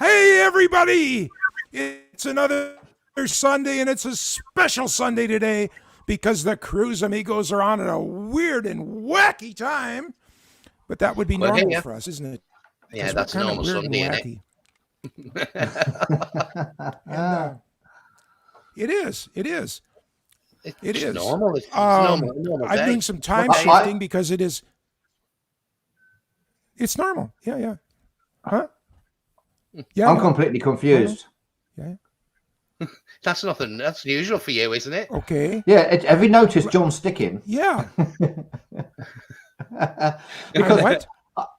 Hey, everybody! It's another Sunday, and it's a special Sunday today because the Cruise Amigos are on at a weird and wacky time. But that would be normal for us, isn't it? Yeah, that's normal Sunday, isn't it? And, it is. It's normal. It's normal I'm doing some time shifting because it is. It's normal. Yeah. Huh? Yeah. I'm completely confused. Yeah. That's nothing. That's unusual for you, isn't it? Okay. Yeah. Have you noticed John sticking? Yeah. Because what?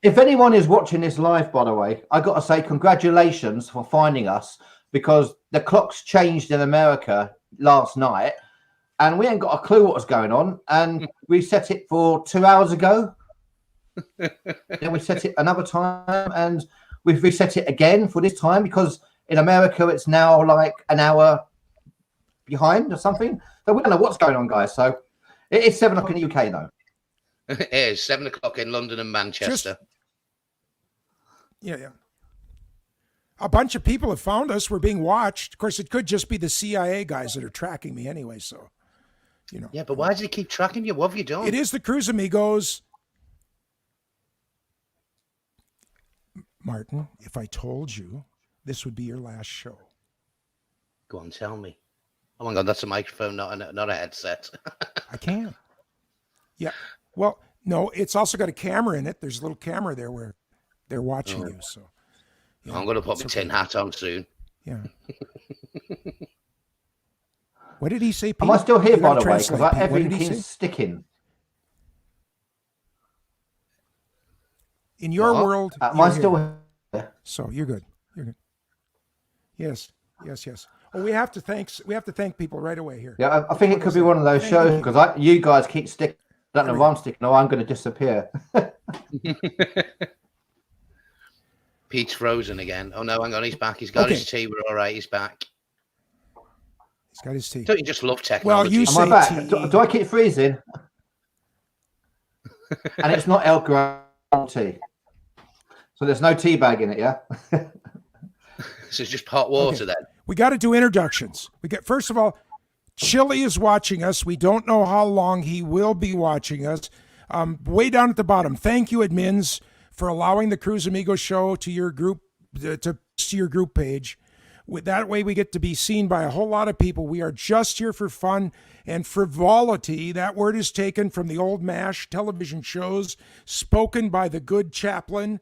If anyone is watching this live, by the way, I got to say congratulations for finding us, because the clocks changed in America last night and we ain't got a clue what was going on, and we set it for 2 hours ago. Then we set it another time and we've reset it again for this time because in America it's now like an hour behind or something. So we don't know what's going on, guys. So it is 7 o'clock in the UK though. It is 7 o'clock in London and Manchester. Yeah. A bunch of people have found us. We're being watched. Of course, it could just be the CIA guys that are tracking me anyway. So, Yeah, but why does he keep tracking you? What have you done? It is the Cruise Amigos. Martin, if I told you this would be your last show. Go on, tell me. Oh my God, that's a microphone, not a headset. I can. Yeah. Well, no, it's also got a camera in it. There's a little camera there where they're watching you. So I'm going to put my tin hat on soon. Yeah. What did he say, Pete? Am I still here, by the way? Because everything's sticking. In your world, am I still here? So you're good. You're good. Yes. Oh, we have to thank people right away here. Yeah, I think it could be one of those shows because you guys keep sticking. I don't know if I'm sticking or I'm going to disappear. Pete's frozen again. Oh no, hang on, he's back. He's got his tea. We're all right. He's back. He's got his tea. Don't you just love technology? Well, you say am I back? Do I keep freezing? And it's not El Grande tea. So there's no tea bag in it, yeah? So it's just hot water then. We got to do introductions. First of all, Chili is watching us. We don't know how long he will be watching us. Way down at the bottom, thank you, admins, for allowing the Cruise Amigos show to your group to your group page. That way, we get to be seen by a whole lot of people. We are just here for fun and frivolity. That word is taken from the old MASH television shows, spoken by the good chaplain.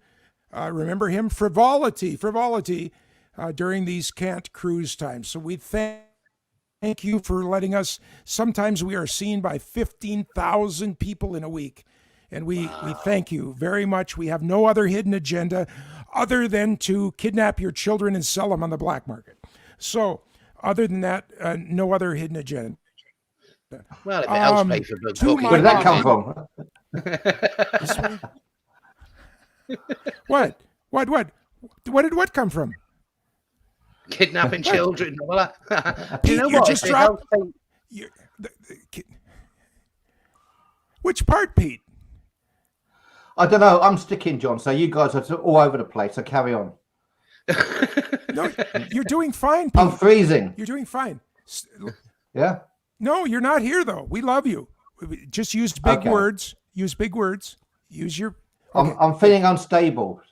Remember him? Frivolity during these can't cruise times. So we thank you for letting us. Sometimes we are seen by 15,000 people in a week. And we thank you very much. We have no other hidden agenda other than to kidnap your children and sell them on the black market. So other than that, no other hidden agenda. Well, if it helps pay for book cooking. Where did that come from? What did what come from? Kidnapping children. Well, Pete, you what? just dropped. Which part, Pete? I don't know. I'm sticking, John. So you guys are all over the place. So carry on. No, you're doing fine, Pete. I'm freezing. You're doing fine. Yeah. No, you're not here though. We love you. Just use big words. Use big words. Use your. Okay. I'm feeling unstable.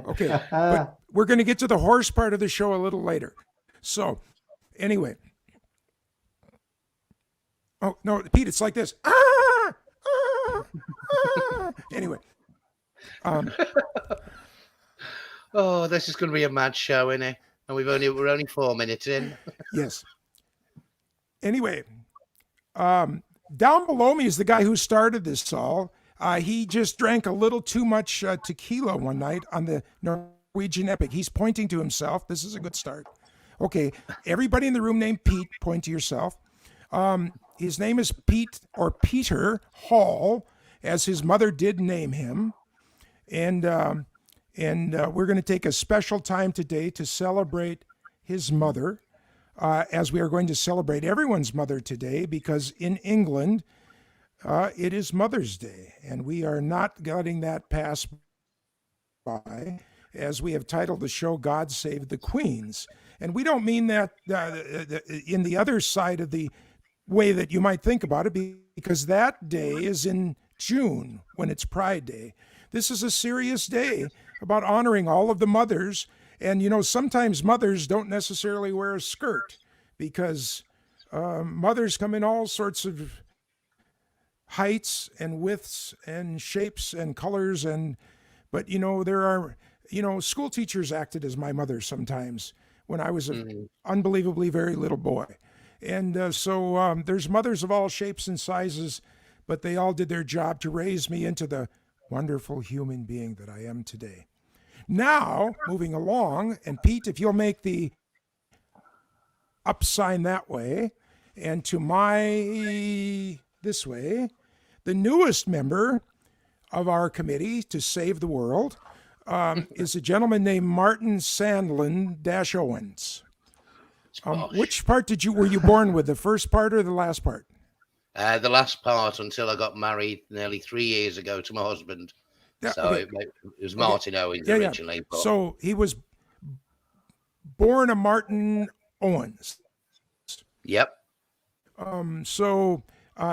Okay, but we're going to get to the horse part of the show a little later. So, anyway. Oh, no, Pete, it's like this. Anyway. Oh, this is going to be a mad show, isn't it? And we're only 4 minutes in. Yes. Anyway, down below me is the guy who started this all. He just drank a little too much tequila one night on the Norwegian Epic. He's pointing to himself. This is a good start. Okay, everybody in the room named Pete, point to yourself. His name is Pete or Peter Hall, as his mother did name him. And we're going to take a special time today to celebrate his mother, as we are going to celebrate everyone's mother today, because in England, it is Mother's Day, and we are not letting that pass by, as we have titled the show, God Save the Queens. And we don't mean that in the other side of the way that you might think about it, because that day is in June when it's Pride Day. This is a serious day about honoring all of the mothers. And, you know, sometimes mothers don't necessarily wear a skirt because mothers come in all sorts of heights and widths and shapes and colors. But, you know, there are, you know, school teachers acted as my mother sometimes when I was an unbelievably very little boy. And so there's mothers of all shapes and sizes, but they all did their job to raise me into the wonderful human being that I am today. Now, moving along, and Pete, if you'll make the up sign that way, and to this way, the newest member of our committee to save the world is a gentleman named Martin Sandlin-Owens. Which part were you born with, the first part or the last part? The last part, until I got married nearly 3 years ago to my husband. Yeah, so okay. it was Martin Owens originally. Yeah. But... So he was born a Martin Owens. Yep. So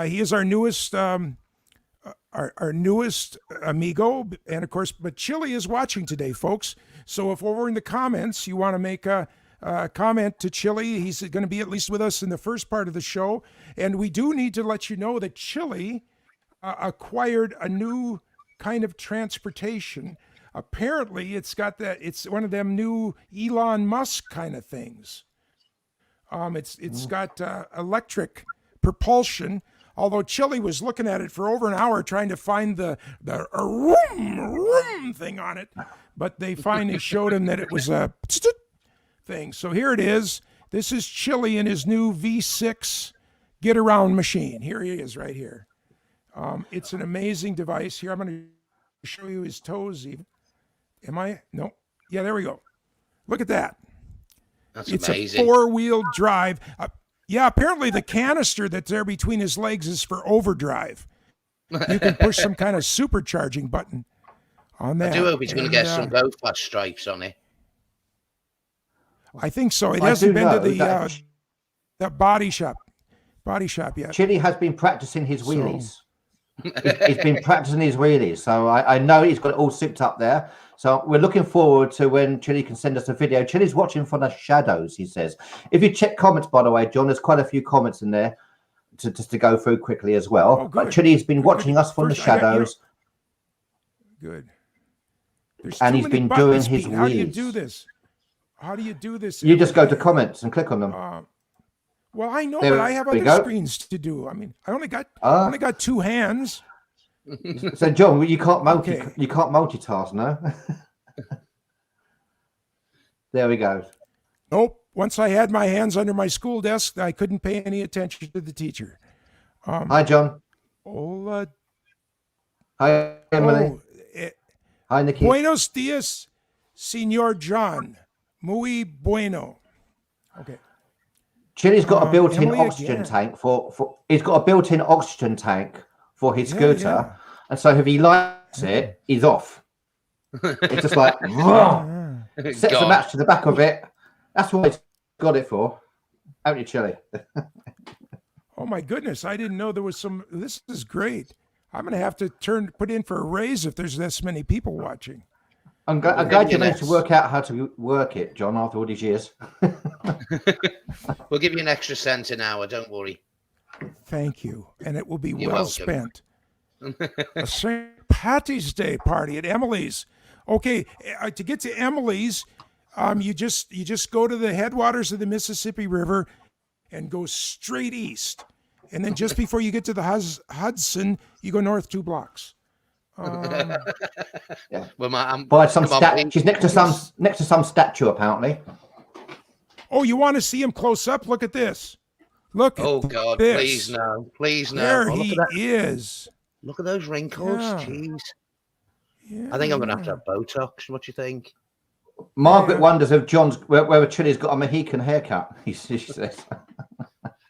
he is our newest our newest amigo, and of course, but Chili is watching today, folks. So if over in the comments you want to make a comment to Chili, he's going to be at least with us in the first part of the show. And we do need to let you know that Chili acquired a new kind of transportation. Apparently, it's one of them new Elon Musk kind of things. It's got electric propulsion. Although Chili was looking at it for over an hour trying to find the room thing on it, but they finally showed him that it was a thing. So here it is. This is Chili in his new V6 get around machine. Here he is right here. It's an amazing device. Here, I'm going to show you his toes even. Am I? No. Yeah, there we go. Look at that. That's it's amazing. A four-wheel drive. Yeah, apparently the canister that's there between his legs is for overdrive. You can push some kind of supercharging button on that. I do hope he's going to get some Go Fast stripes on it. I think so. It hasn't been to the body shop yet. Chili has been practicing his wheelies. He's been practicing his wheelies. So I know he's got it all zipped up there. So we're looking forward to when Chili can send us a video. Chili's watching from the shadows, he says. If you check comments, by the way, John, there's quite a few comments in there just to go through quickly as well. Oh, but Chili's been watching us from the shadows. Good. And he's been doing his wheelies. How do you do this? How do you do this? You just go to comments and click on them. Well, I know, there but I have other screens to do. I mean, I only got two hands. So, John, you can't multitask, no? There we go. Nope. Once I had my hands under my school desk, I couldn't pay any attention to the teacher. Hi, John. Hola. Hi, Emily. Hi, Nikki. Buenos dias, Senor John. Muy bueno. Okay. Chili's got a built-in oxygen tank he's got a built-in oxygen tank for his scooter, and so if he lights it, he's off. It's just like sets a match to the back of it. That's what he's got it for. Haven't you, Chili? Oh my goodness! I didn't know there was some. This is great. I'm going to have to put in for a raise if there's this many people watching. I'm glad you managed to work out how to work it, John, after all these years. We'll give you an extra cent an hour, don't worry. Thank you. And it will be You're well welcome. spent. A St. Patty's Day party at Emily's. Okay, to get to Emily's, you just go to the headwaters of the Mississippi River and go straight east. And then just before you get to the Hudson, you go north 2 blocks. Yeah. Well, she's next to some statue, apparently. Oh, you want to see him close up? Look at this. Look. Oh God! This. Please no! There he is. Look at those wrinkles. Yeah. Jeez. Yeah. I think I'm gonna have to have Botox. What do you think? Margaret wonders if whether Chili's got a Mohican haircut. She says.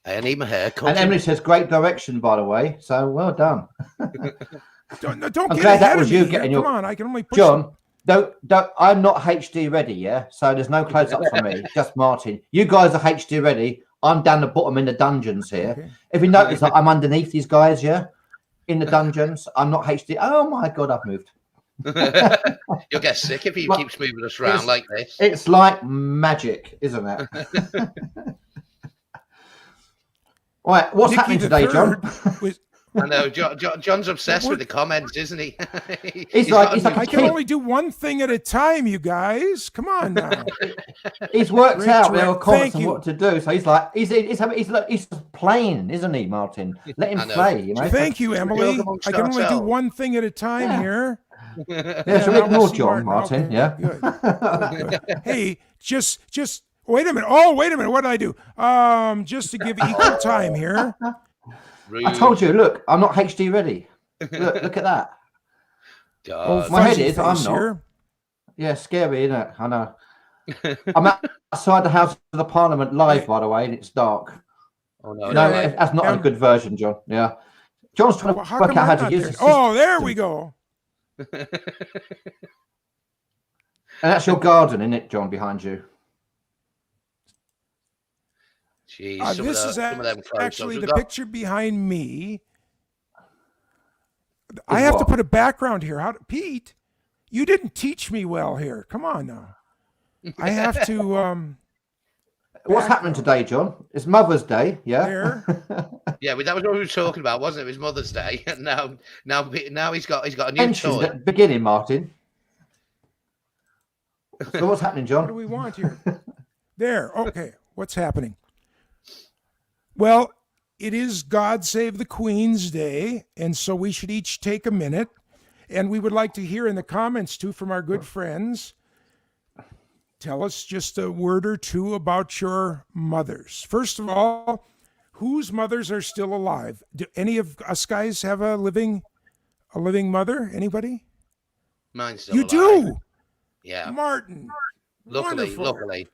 I need my hair cut. And Emily says, "Great direction, by the way." So well done. Don't I'm get glad ahead that was of you me getting here. your. Come on, I can only push John, don't. I'm not HD ready, yeah. So there's no close up for me. Just Martin. You guys are HD ready. I'm down the bottom in the dungeons here. Okay. If you notice, I'm underneath these guys, yeah, in the dungeons. I'm not HD. Oh my god, I've moved. You'll get sick if he keeps moving us around like this. It's like magic, isn't it? All right, what's Nicky happening the today, John? third was- I know John's obsessed with the comments, isn't he? He's like I can kid. only do one thing at a time, you guys. Come on now. He's worked Great out there direct- are comments thank on you. what to do. So he's like, he's playing, isn't he, Martin? Let him I know. play. You know. Thank you, Emily. amongst I can only do ourselves. one thing at a time Yeah. here. Yeah, shall we now ignore we'll see John, Martin? Okay, Yeah. Good. Good. Hey, just wait a minute. Oh, wait a minute. What did I do? Just to give equal time here. I told you. Look, I'm not HD ready. Look at that. God. My head Fuzzy is. I'm face not. here. Yeah, scary, isn't it? I know. I'm outside the House of the Parliament live, by the way, and it's dark. Oh no, No, no. that's not a good version, John. Yeah. John's trying to Well, how work come out how I'm to not use there? this. Oh, there we go. And that's your garden, isn't it, John, behind you? Jeez, This is some of them actually close-ups. the picture behind me. I have to what? put a background here. Pete, you didn't teach me well here. Come on now. I have to. What's happening today, John? It's Mother's Day, yeah? There. Yeah, that was what we were talking about, wasn't it? It was Mother's Day. Now he's got a new Mentioned toy. at the beginning, Martin. So what's happening, What do John? we want here? There. Okay. What's happening? Well, it is God Save the Queen's Day, and so we should each take a minute. And we would like to hear in the comments, too, from our good friends. Tell us just a word or two about your mothers. First of all, whose mothers are still alive? Do any of us guys have a living mother? Anybody? Mine's still You alive. do? Yeah. Martin. Wonderful. Luckily.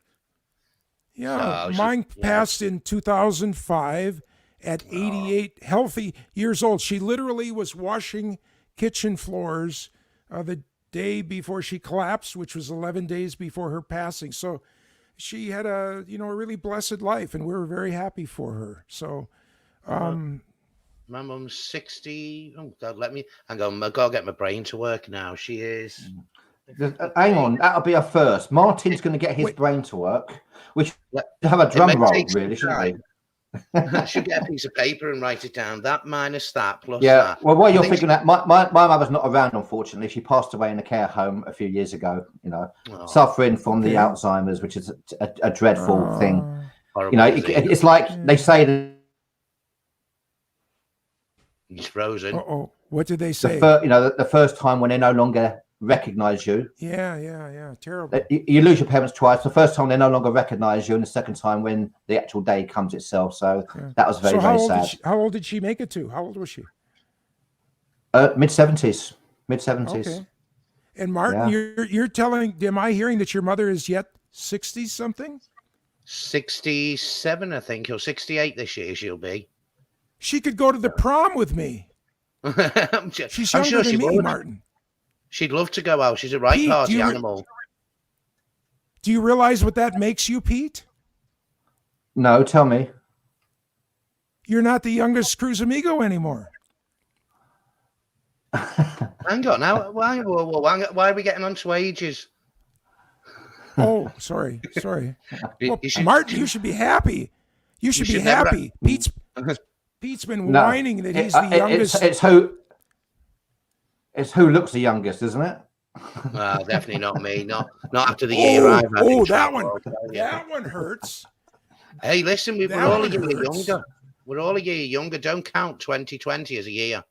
Yeah, So, mine passed in 2005 at 88 healthy years old. She literally was washing kitchen floors the day before she collapsed, which was 11 days before her passing. So she had a really blessed life, and we were very happy for her. So My mum's 60. Oh God, hang on. I've got to get my brain to work now. She is. Hang on, that'll be a first. Martin's going to get his brain to work. We should Yeah. have a It drum may roll, take some really, shouldn't we? time. I should get a piece of paper and write it down. That minus that plus Yeah. that. Well, while I you're think thinking that, my mother's not around, unfortunately. She passed away in a care home a few years ago, Oh, suffering from the Okay. Alzheimer's, which is a dreadful thing. horrible disease. It's like they say that He's frozen. Uh-oh. What did they say? the first time when they no longer recognize you, Yeah. Terrible. you lose your parents twice. The first time they no longer recognize you, and the second time when the actual day comes itself. So that was very, So very sad. how old did she make it to? How old was she? Mid-70s. Okay. And Martin, you're telling, am I hearing that your mother is yet 60 something? 67, I think, or 68 this year she'll be. She could go to the prom with me. She's I'm younger sure than she me, would. Martin. She'd love to go out. She's a right Pete, party animal. Do you realize what that makes you, Pete? No, tell me. You're not the youngest Cruz Amigo anymore. Hang on now. Why are we getting onto ages? Oh, sorry. Well, You should- Martin, you should be happy. You should be should never- happy. Pete's been No. whining that he's the youngest. It's who looks the youngest, isn't it? Well, definitely not me. Not after the year I've had. in that trouble, one. I'll tell you. That one hurts. Hey, listen, we're That all a one year hurts. younger. We're all a year younger. Don't count 2020 as a year.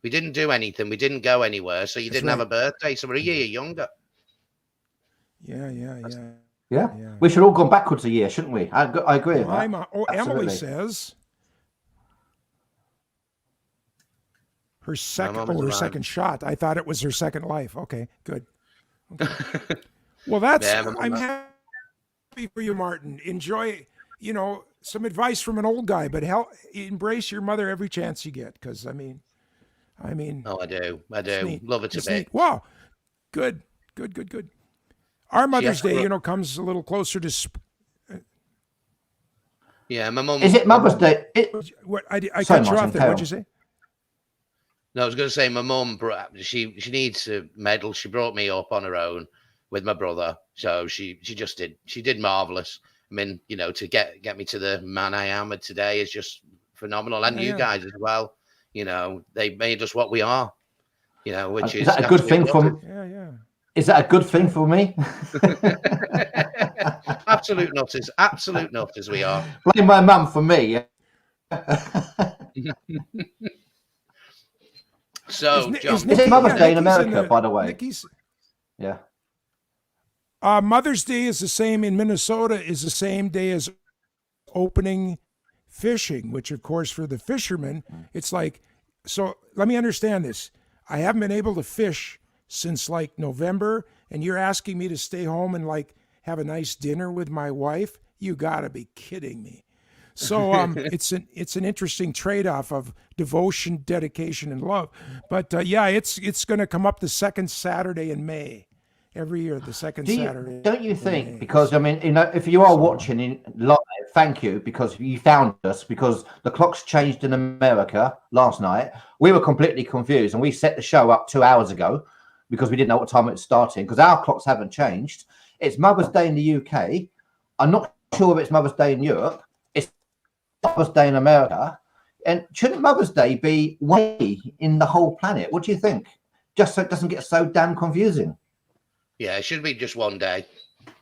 We didn't do anything. We didn't go anywhere. So you That's didn't have right. a birthday. So we're a year younger. Yeah. Yeah. Yeah. We should all gone backwards a year, shouldn't we? I agree with that. Emily Absolutely. says her mom is around. second shot. I thought it was her second life. Okay, good. Okay. Well, I'm happy for you, Martin. Enjoy, some advice from an old guy, but embrace your mother every chance you get. Because I mean, Oh, I do. it's neat. Love it a It's bit. neat. Wow, good. Good. Our Mother's Day, comes a little closer to. Yeah, my mum. Is it Mother's Day? What I Sorry, cut you Martin, off there. carry What'd you on. say? No, I was going to say my mum. She needs a medal. She brought me up on her own with my brother, so she just did. She did marvelous. I mean, to get me to the man I am today is just phenomenal, and you guys as well. They made us what we are. Which is that a good thing for? Yeah. Is that a good thing for me? Absolute nutters we are. Blame my mum for me. So, John, is it Mother's Day in America, by the way? Nikki's, yeah. Mother's Day is the same in Minnesota. Is the same day as opening fishing, which, of course, for the fishermen, it's like. So let me understand this. I haven't been able to fish since like November, and you're asking me to stay home and like have a nice dinner with my wife? You got to be kidding me. So it's an interesting trade-off of devotion, dedication, and love. But it's going to come up the second Saturday in May every year. The second Saturday. Don't you think? Because I mean, if you are watching in live, thank you, because you found us. Because the clocks changed in America last night. We were completely confused, and we set the show up 2 hours ago because we didn't know what time it was starting. Because our clocks haven't changed. It's Mother's Day in the UK. I'm not sure if it's Mother's Day in Europe. Mother's Day in America, and shouldn't Mother's Day be one day in the whole planet? What do you think? Just so it doesn't get so damn confusing. Yeah, it should be just one day,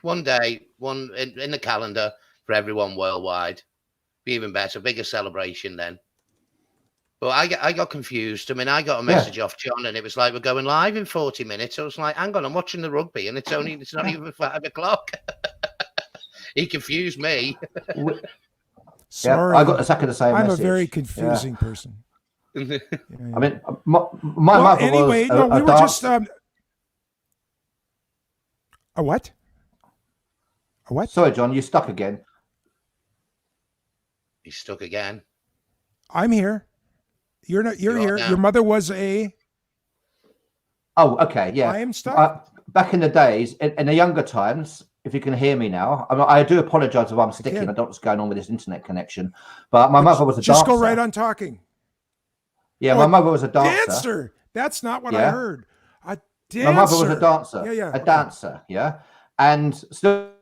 one in the calendar for everyone worldwide. Be even better, bigger celebration then. But I got confused. I mean, I got a message off John, and it was like, we're going live in 40 minutes. I was like, hang on, I'm watching the rugby, and it's not even 5 o'clock. He confused me. Sorry, I got exactly the same I'm message. a very confusing person. I mean, my mother anyway, was we were just a what? A what? Sorry, John, you stuck again. He's stuck again. I'm here. You're not. You're here. Your mother was a. Oh, okay, yeah. I am stuck. Back in the days, in the younger times. If you can hear me now, I do apologise if I'm sticking. I don't know what's going on with this internet connection. But my mother was a dancer. Just go right on talking. Yeah, my mother was a dancer. Dancer. That's not what I heard. A dancer. My mother was a dancer. Yeah. A dancer. Yeah, and still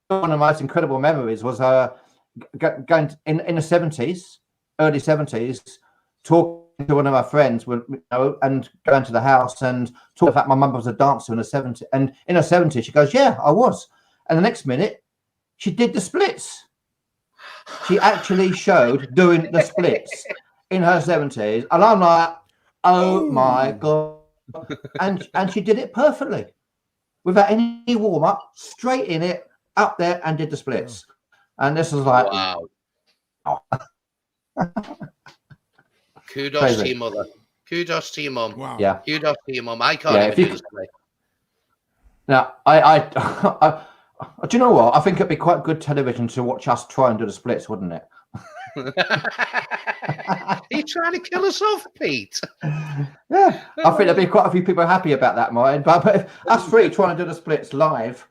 one of the most incredible memories was going in the 70s, early 70s, talking to one of my friends, and going to the house and talking about my mother was a dancer in the 70s. And in the 70s, she goes, "Yeah, I was." And the next minute, she did the splits. She actually showed doing the splits in her 70s. And I'm like, oh my God. And she did it perfectly. Without any warm-up, straight in it, up there, and did the splits. And this was like, wow. Kudos Crazy. to your mother. Kudos to your mum. Wow. Yeah. Kudos to your mum. I can't even do this. Now, do you know what? I think it'd be quite good television to watch us try and do the splits, wouldn't it? Are you trying to kill us off, Pete? Yeah, I think there'd be quite a few people happy about that, Martin. But if us three trying to do the splits live,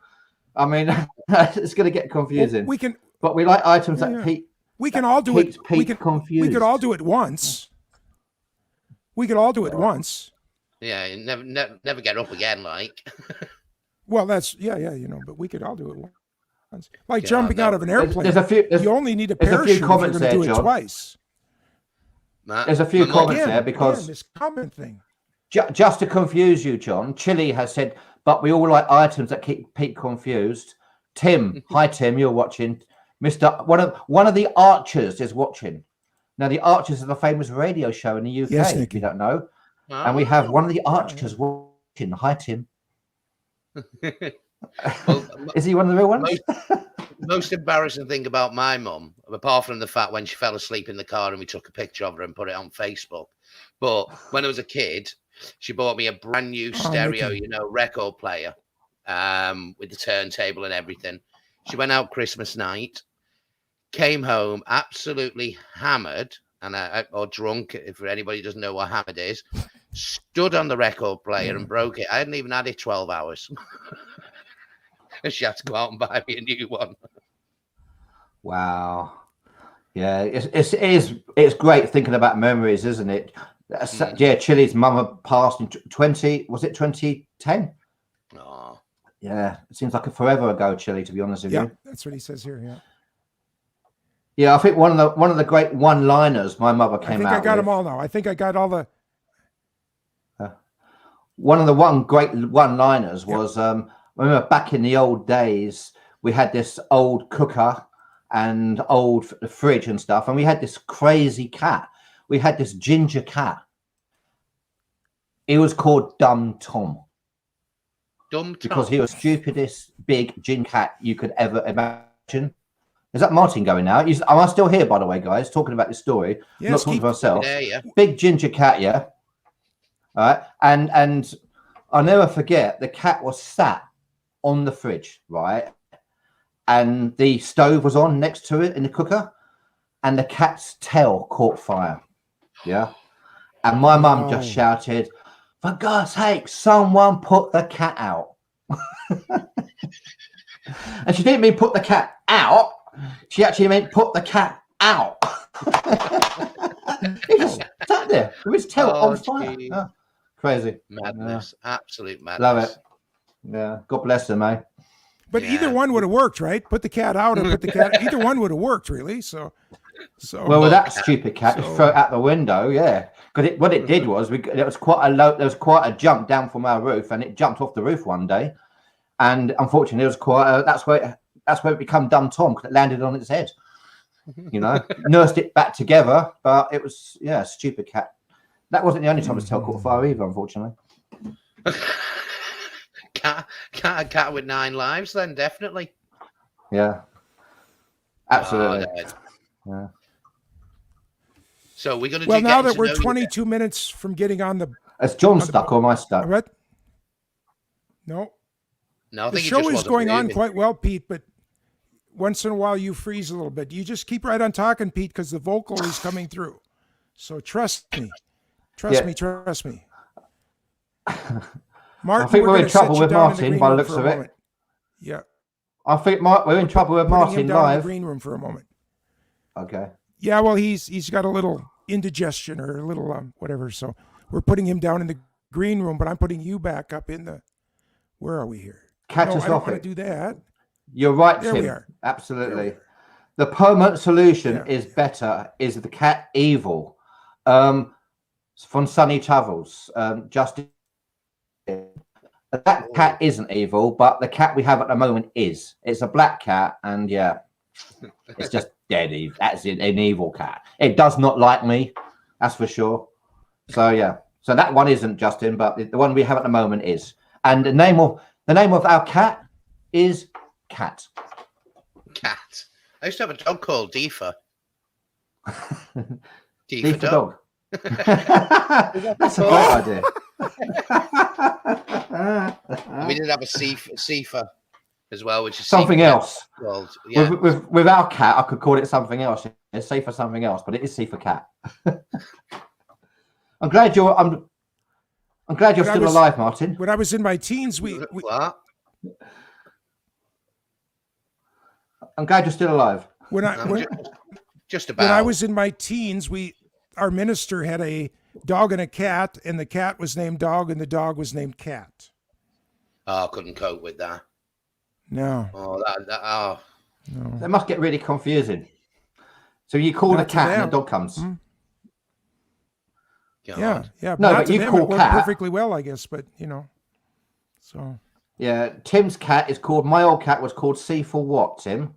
I mean, it's going to get confusing. Well, but we like items that Pete. We can all do it. We could all do it once. We could all do it once. Yeah, you never get up again, like. Well, that's but we could all do it once. Like jumping out of an airplane. You only need a parachute if you're going to do it twice. There's a few comments there because this comment thing. Just to confuse you, John, Chile has said, but we all like items that keep Pete confused. Tim, hi Tim, you're watching. One of the Archers is watching. Now the Archers is a famous radio show in the UK. Yes, if you don't know, and we have one of the Archers watching. Hi Tim. Well, is he one of the real ones? Most embarrassing thing about my mum, apart from the fact when she fell asleep in the car and we took a picture of her and put it on Facebook, but when I was a kid, she bought me a brand new stereo, record player, with the turntable and everything. She went out Christmas night, came home absolutely hammered or drunk, if anybody doesn't know what hammered is. stood on the record player and broke it. I hadn't even had it 12 hours. And she had to go out and buy me a new one. Wow. Yeah, it's great thinking about memories, isn't it? Yeah, Chili's mother passed in 2010? Oh. Yeah, it seems like a forever ago, Chili, to be honest with you. That's what he says here. Yeah. Yeah, I think one of the great one-liners my mother came out with. I got them all now. I think I got all the. One of the great one-liners was remember back in the old days we had this old cooker and old fridge and stuff, and we had this crazy cat. We had this ginger cat. He was called Dumb Tom. Dumb Tom. Because he was the stupidest big ginger cat you could ever imagine. Is that Martin going now? Am I still here, by the way, guys? Talking about this story. Yes, I'm not talking to myself. Yeah. Big ginger cat, yeah. All right. And I'll never forget, the cat was sat on the fridge, right? And the stove was on next to it in the cooker, and the cat's tail caught fire. Yeah. And my mum just shouted, "For God's sake, someone put the cat out." And she didn't mean put the cat out. She actually meant put the cat out. He just sat there with his tail on fire. Oh, crazy. Madness. Absolute madness. Love it. Yeah. God bless him, eh? But either one would have worked, right? Put the cat out and put the cat. Either one would have worked, really. So. Well, with that stupid cat, just throw it out the window, yeah. Because what it did was, there was quite a jump down from our roof, and it jumped off the roof one day, and unfortunately, it was quite. That's where it became Dumb Tom, because it landed on its head. You know, nursed it back together, but it was a stupid cat. That wasn't the only time his tail caught fire either, unfortunately. Cat with 9 lives, then definitely. Yeah, absolutely. Yeah. So we're going to. Well, now that we're 22 minutes from getting on the. Is John stuck or am I stuck? What? No. No, I the think show is going on quite well, Pete. But once in a while, you freeze a little bit. You just keep right on talking, Pete, because the vocal is coming through. So trust me. Trust me. Martin, I think we're in trouble with Martin by the looks of it. Yeah. I think we're in trouble with Martin live. In the green room for a moment. Okay. Yeah, well, he's got a little indigestion or a little whatever. So we're putting him down in the green room, but I'm putting you back up in the. Where are we here? Catastrophic. I don't want to do that. You're right, there Tim. We are. Absolutely. The permanent solution is better. Is the cat evil? From Sunny Travels. Justin. That cat isn't evil, but the cat we have at the moment is. It's a black cat, and it's just dead evil. That's an evil cat. It does not like me, that's for sure. So so that one isn't Justin, but the one we have at the moment is. And the name of our cat is Cat. Cat. I used to have a dog called Deefa. Deefa dog. That's a great idea. We did have a Sifa as well, which is something else. Called, with our cat, I could call it something else. It's Sifa something else, but it is Sifa cat. I'm glad you're still alive, Martin. When I was in my teens, what? I'm glad you're still alive. Just about. When I was in my teens, our minister had a dog and a cat, and the cat was named Dog, and the dog was named Cat. Oh, I couldn't cope with that. No. Oh, No. That must get really confusing. So you call the cat and the dog comes. Mm-hmm. Yeah. No, but you call cat perfectly well, I guess. But so. Yeah, Tim's cat is called. My old cat was called C for what, Tim?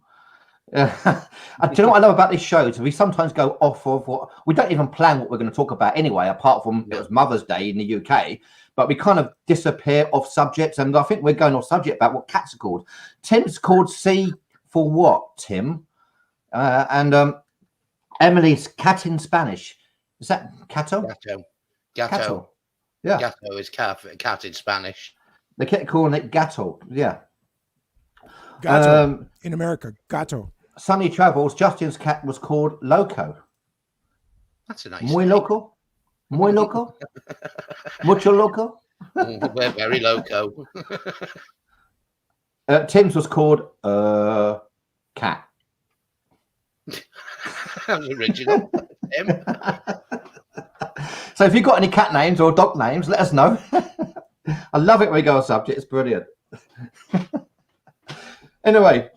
Do you know what I love about this show? So we sometimes go off of what we don't even plan what we're going to talk about anyway, apart from it was Mother's Day in the UK, but we kind of disappear off subjects, and I think we're going off subject about what cats are called. Tim's called C for what, Tim? And Emily's cat in Spanish. Is that Cato? Gato. Yeah. Gato is cat in Spanish. They kept calling it Gato. Yeah. Gato in America. Gato. Sunny Travels, Justin's cat was called Loco. That's a nice Muy name. loco. Muy loco? Mucho loco? We're very loco. Tim's was called Cat. That was original. Tim. So if you've got any cat names or dog names, let us know. I love it when we go on subject. It's brilliant. Anyway,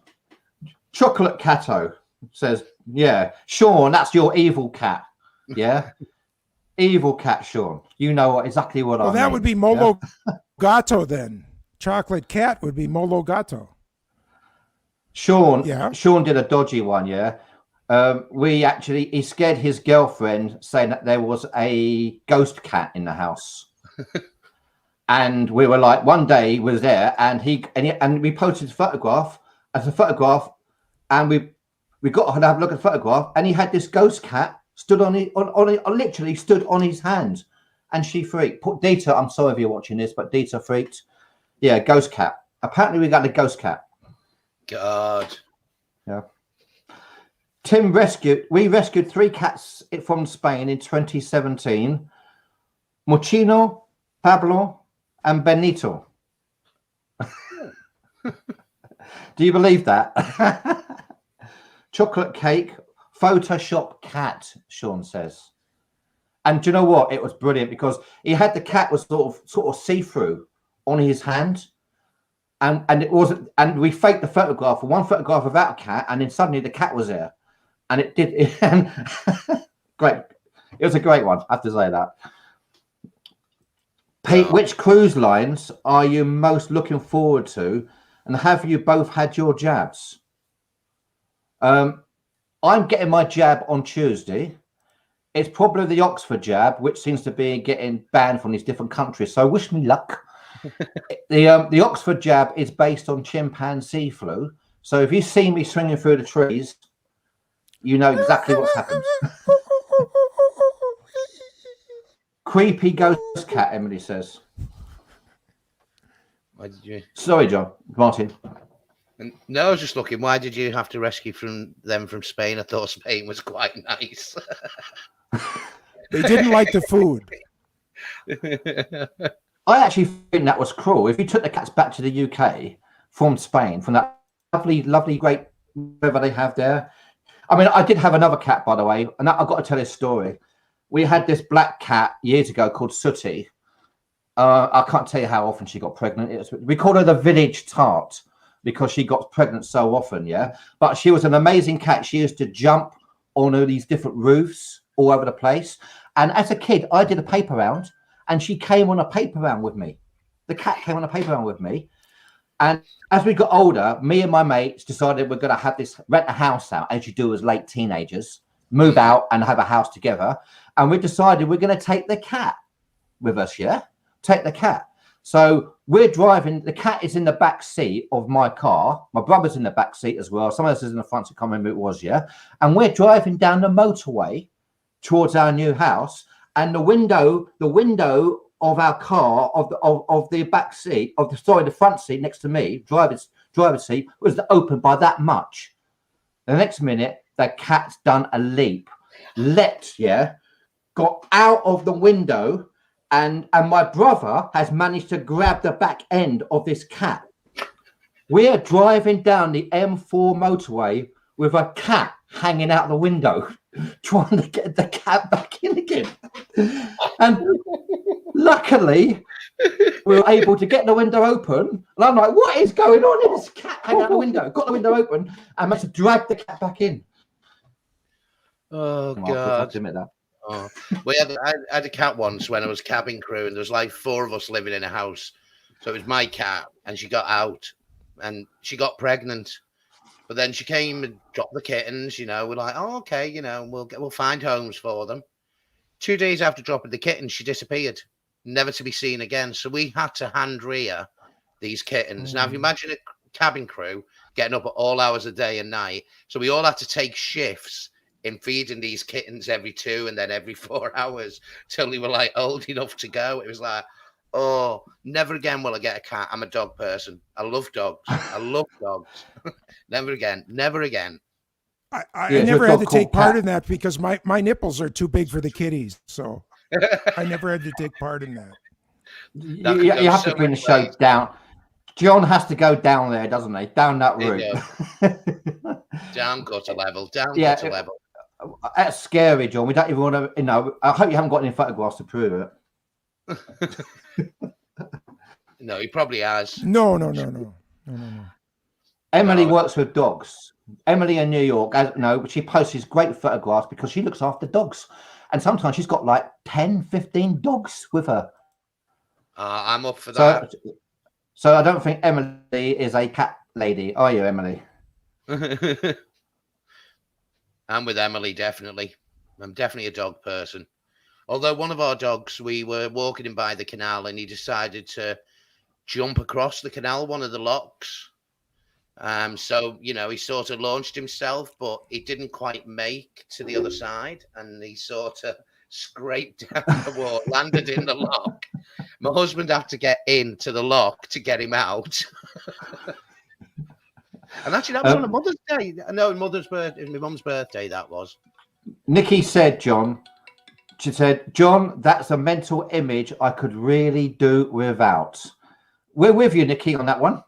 Chocolate Cato says, yeah, Sean, that's your evil cat. Yeah. Evil cat, Sean. You know exactly what I mean. Well, that would be Molo Gato then. Chocolate Cat would be Molo Gato. Sean, Yeah. Sean did a dodgy one, yeah. He scared his girlfriend saying that there was a ghost cat in the house. And we were like, one day he was there and we posted a photograph, and we got to have a look at the photograph, and he had this ghost cat stood literally stood on his hands, and she freaked. Put Dita, I'm sorry if you're watching this, but Dita freaked. Yeah, ghost cat. Apparently we got a ghost cat. God. Yeah. We rescued 3 cats from Spain in 2017. Mochino, Pablo, and Benito. Do you believe that? Chocolate cake, Photoshop cat, Sean says. And do you know what? It was brilliant because he had the cat was sort of see-through on his hand. And it wasn't, and we faked the photograph, one photograph without a cat, and then suddenly the cat was there. And it did, and great. It was a great one, I have to say that. Pete, which cruise lines are you most looking forward to? And have you both had your jabs? I'm getting my jab on Tuesday. It's probably the Oxford jab, which seems to be getting banned from these different countries. So wish me luck. The Oxford jab is based on chimpanzee flu. So if you see me swinging through the trees, you know exactly what's happened. Creepy ghost cat, Emily says. Why did you? Sorry, John. Martin. No, I was just looking. Why did you have to rescue them from Spain? I thought Spain was quite nice. They didn't like the food. I actually think that was cruel. If you took the cats back to the UK from Spain, from that lovely, lovely, great weather they have there. I mean, I did have another cat, by the way, and I've got to tell this story. We had this black cat years ago called Sooty. I can't tell you how often she got pregnant. We called her the village tart because she got pregnant so often, yeah? But she was an amazing cat. She used to jump on all these different roofs all over the place. And as a kid, I did a paper round, and she came on a paper round with me. The cat came on a paper round with me. And as we got older, me and my mates decided we're going to have rent a house out, as you do as late teenagers, move out and have a house together. And we decided we're going to take the cat with us, yeah? Take the cat. So we're driving. The cat is in the back seat of my car. My brother's in the back seat as well. Someone else is in the front. I can't remember who it was, yeah? And we're driving down the motorway towards our new house. And the window of our car, of the back seat, the front seat next to me, driver's seat, was open by that much. The next minute, the cat's done a leap, leapt, yeah, got out of the window, and my brother has managed to grab the back end of this cat. We're driving down the M4 motorway with a cat hanging out the window, trying to get the cat back in again. And luckily, we were able to get the window open. And I'm like, what is going on? This cat hanging out the window. Got the window open and managed to drag the cat back in. Oh, God. God. I have to admit that. Oh. I had a cat once when I was cabin crew, and there was like 4 of us living in a house. So it was my cat, and she got out, and she got pregnant. But then she came and dropped the kittens. You know, we're like, oh, okay, you know, we'll find homes for them. 2 days after dropping the kittens, she disappeared, never to be seen again. So we had to hand rear these kittens. Now, if you imagine a cabin crew getting up at all hours of day and night, so we all had to take shifts in feeding these kittens every 2 and then every 4 hours till they were like old enough to go. It was like, oh, never again will I get a cat. I'm a dog person. I love dogs. I love dogs. Never again. Never again. I never had to take part in that because my nipples are too big for the kitties. So I never had to take part in that. That could go You have so to bring the many show ways. down. John has to go down there, doesn't he? Down that He route. Down gutter level, down Yeah, gutter level. that's scary, John. We don't even want to, I hope you haven't got any photographs to prove it. No, he probably has. No. Emily No. works with dogs. Emily in New York, she posts these great photographs because she looks after dogs. And sometimes she's got like 10, 15 dogs with her. I'm up for that. So I don't think Emily is a cat lady, are you, Emily? I'm with Emily, definitely. I'm definitely a dog person. Although one of our dogs, we were walking him by the canal and he decided to jump across the canal, one of the locks. So, he sort of launched himself, but he didn't quite make to the other side. And he sort of scraped down the wall, landed in the lock. My husband had to get into the lock to get him out. And actually, that was on a Mother's Day. No, Mother's birthday. It was my mum's birthday, that was. Nikki said, John, John, that's a mental image I could really do without. We're with you, Nikki, on that one.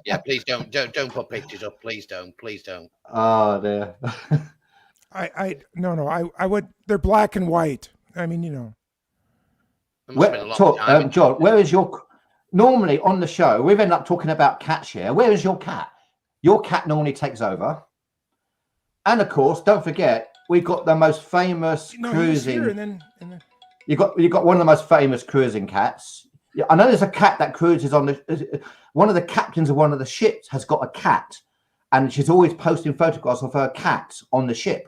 Yeah, please don't put pictures up. Please don't. Oh, dear. I would. They're black and white. I mean, It must have been a long time. John, where is your... Normally on the show, we've ended up talking about cats here. Where is your cat? Your cat normally takes over. And of course, don't forget, we've got the most famous cruising... Here and then... You've got one of the most famous cruising cats. Yeah, I know there's a cat that cruises on the... One of the captains of one of the ships has got a cat. And she's always posting photographs of her cat on the ship.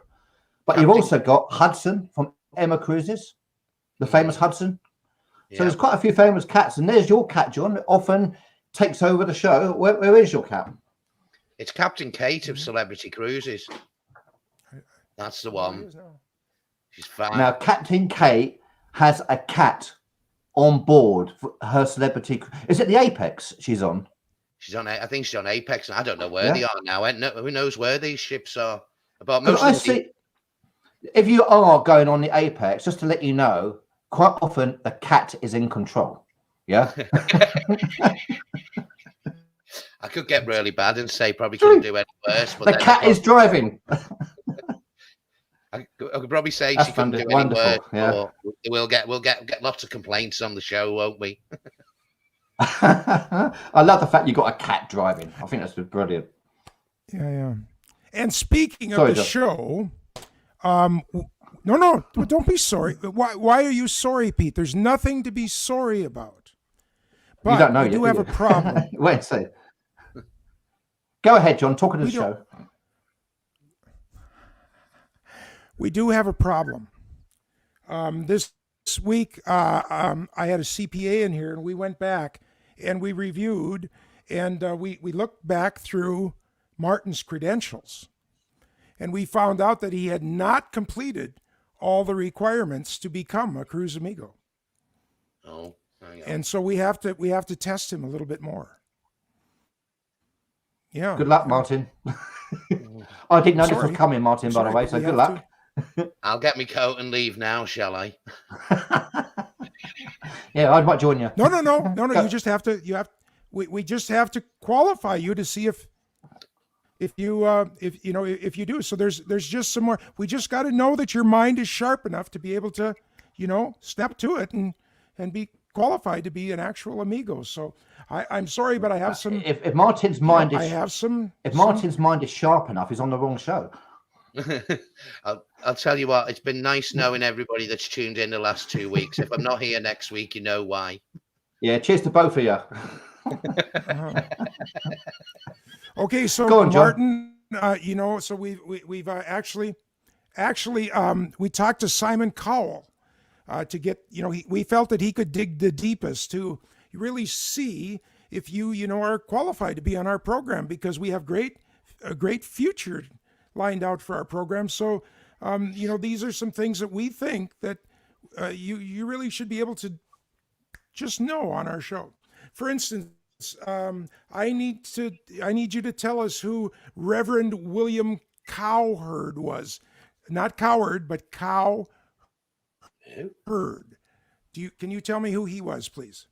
But you've also got Hudson from Emma Cruises. The famous Hudson. So there's quite a few famous cats, and there's your cat, John, that often takes over the show. Where is your cat? It's Captain Kate of Celebrity Cruises. That's the one. She's fine. Now, Captain Kate has a cat on board for her celebrity. Is it the Apex she's on? I think she's on Apex, and I don't know where they are now. Who knows where these ships are? If you are going on the Apex, just to let you know, quite often the cat is in control. Yeah. I could get really bad and say probably couldn't do any worse. But the cat is driving. I could probably say she couldn't do any worse. Yeah. We'll get lots of complaints on the show, won't we? I love the fact you got a cat driving. I think that's brilliant. Yeah. And speaking of the show, no, don't be sorry. Why are you sorry, Pete? There's nothing to be sorry about. But you don't know we do have a problem. Wait, say. Go ahead, John. Talking to the show. We do have a problem. This week, I had a CPA in here, and we went back and we reviewed, and we looked back through Martin's credentials, and we found out that he had not completed all the requirements to become a Cruise Amigo. Oh, and so we have to test him a little bit more. Yeah. Good luck, Martin. I didn't know this was coming, Martin, by the way, so good luck. I'll get my coat and leave now, shall I? Yeah, I might join you. No. You just have to. We just have to qualify you to see if you do. So there's just some more. We just got to know that your mind is sharp enough to be able to, step to it and be qualified to be an actual Amigo. So I'm sorry, but I have some. If Martin's mind is, I have some. If Martin's mind is sharp enough, he's on the wrong show. I'll tell you what. It's been nice knowing everybody that's tuned in the last 2 weeks. If I'm not here next week, you know why. Yeah. Cheers to both of you. Okay, so Go on, Martin, so we've actually we talked to Simon Cowell to get, we felt that he could dig the deepest to really see if you are qualified to be on our program, because we have a great future lined out for our program. So, these are some things that we think that you really should be able to just know on our show. For instance, I need you to tell us who Reverend William Cowherd was. Not Coward, but Cowherd. Who? Hurd. Can you tell me who he was, please?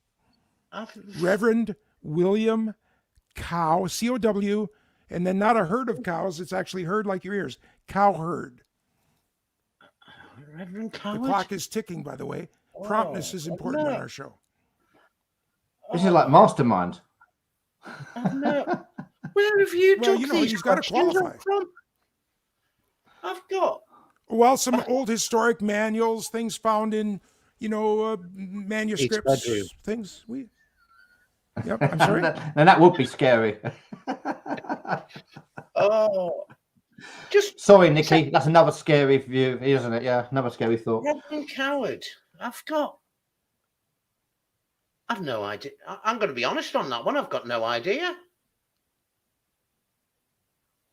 I've- Reverend William Cow, C-O-W, and then not a herd of cows. It's actually herd like your ears. Cowherd. Reverend The Coward? clock is ticking, by the way. Promptness is important on our show. This is like Mastermind. No. Where have you Well, took you know, these you've got to questions qualify. from? I've got. Well, some old historic manuals, things found in, manuscripts, bedroom. things. Yep, I'm sorry. Now that would be scary. Oh. Just Sorry, Nikki. That's another scary view, isn't it? Yeah, another scary thought. Reverend Coward. I've no idea. I'm going to be honest on that one. I've got no idea.